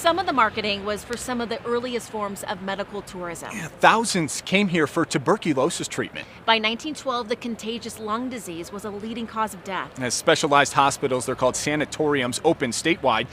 Some of the marketing was for some of the earliest forms of medical tourism. Yeah, thousands came here for tuberculosis treatment. By 1912, the contagious lung disease was a leading cause of death. As specialized hospitals, they're called sanatoriums, opened statewide,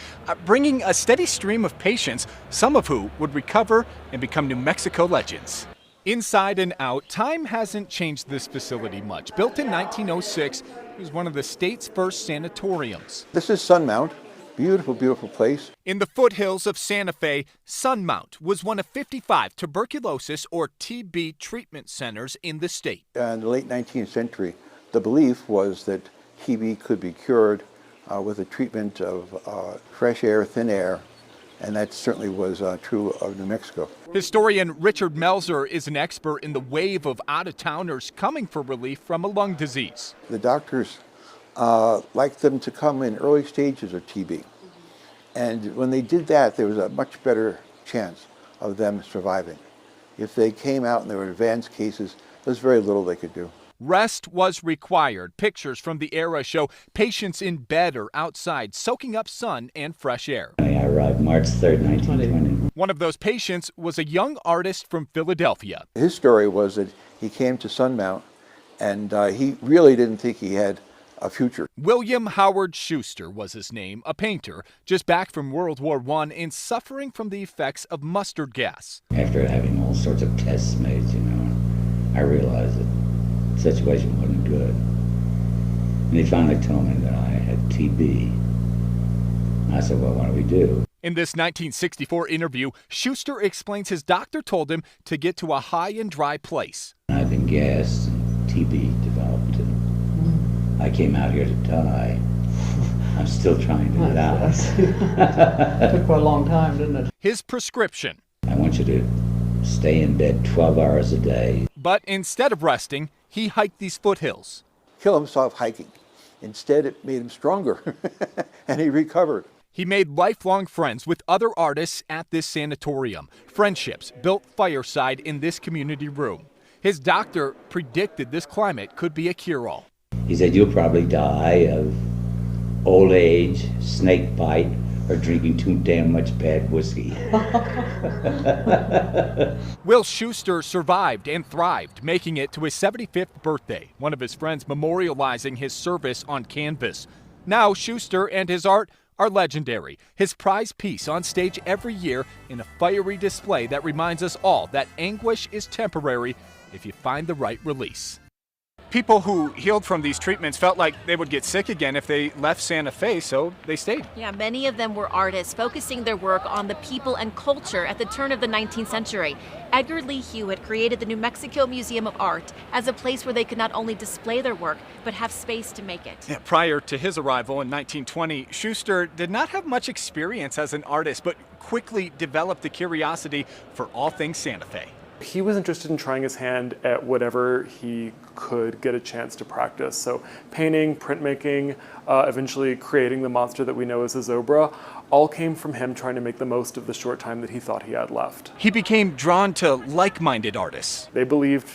bringing a steady stream of patients, some of who would recover and become New Mexico legends. Inside and out, time hasn't changed this facility much. Built in 1906, it was one of the state's first sanatoriums. This is Sunmount. Beautiful, beautiful place. In the foothills of Santa Fe, Sunmount was one of 55 tuberculosis or TB treatment centers in the state. In the late 19th century, the belief was that TB could be cured with a treatment of fresh air, thin air, and that certainly was true of New Mexico. Historian Richard Melzer is an expert in the wave of out-of-towners coming for relief from a lung disease. The doctors liked them to come in early stages of TB. And when they did that, there was a much better chance of them surviving. If they came out and there were advanced cases, there's very little they could do. Rest was required. Pictures from the era show patients in bed or outside soaking up sun and fresh air. I arrived March 3rd, 1920. One of those patients was a young artist from Philadelphia. His story was that he came to Sunmount and he really didn't think he had a future. William Howard Schuster was his name, a painter, just back from World War I and suffering from the effects of mustard gas. After having all sorts of tests made, I realized that the situation wasn't good. And he finally told me that I had TB. I said, well, what do we do? In this 1964 interview, Schuster explains his doctor told him to get to a high and dry place. I've been gassed and TB developed, and I came out here to die. I'm still trying to die. It took quite a long time, didn't it? His prescription. I want you to stay in bed 12 hours a day. But instead of resting, he hiked these foothills. Kill himself hiking. Instead, it made him stronger, and he recovered. He made lifelong friends with other artists at this sanatorium. Friendships built fireside in this community room. His doctor predicted this climate could be a cure-all. He said, you'll probably die of old age, snake bite, or drinking too damn much bad whiskey. Will Schuster survived and thrived, making it to his 75th birthday, one of his friends memorializing his service on canvas. Now Schuster and his art are legendary. His prize piece on stage every year in a fiery display that reminds us all that anguish is temporary if you find the right release. People who healed from these treatments felt like they would get sick again if they left Santa Fe, so they stayed. Yeah, many of them were artists focusing their work on the people and culture at the turn of the 19th century. Edgar Lee Hewitt created the New Mexico Museum of Art as a place where they could not only display their work, but have space to make it. Yeah, prior to his arrival in 1920, Schuster did not have much experience as an artist, but quickly developed a curiosity for all things Santa Fe. He was interested in trying his hand at whatever he could get a chance to practice. So painting, printmaking, eventually creating the monster that we know as a Zobra, all came from him trying to make the most of the short time that he thought he had left. He became drawn to like-minded artists. They believed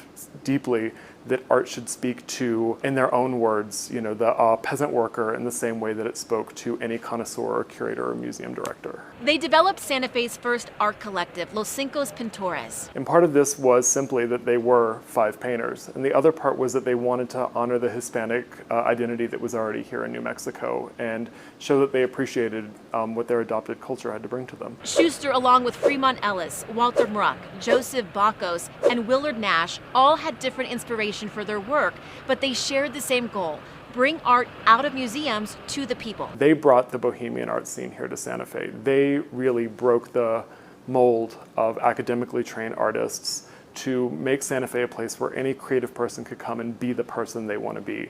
deeply that art should speak to, in their own words, the peasant worker in the same way that it spoke to any connoisseur or curator or museum director. They developed Santa Fe's first art collective, Los Cinco Pintores. And part of this was simply that they were 5 painters. And the other part was that they wanted to honor the Hispanic identity that was already here in New Mexico and show that they appreciated what their adopted culture had to bring to them. Schuster, along with Fremont Ellis, Walter Mruck, Joseph Bacos, and Willard Nash, all had different inspirations for their work, but they shared the same goal: bring art out of museums to the people. They brought the bohemian art scene here to Santa Fe. They really broke the mold of academically trained artists to make Santa Fe a place where any creative person could come and be the person they want to be.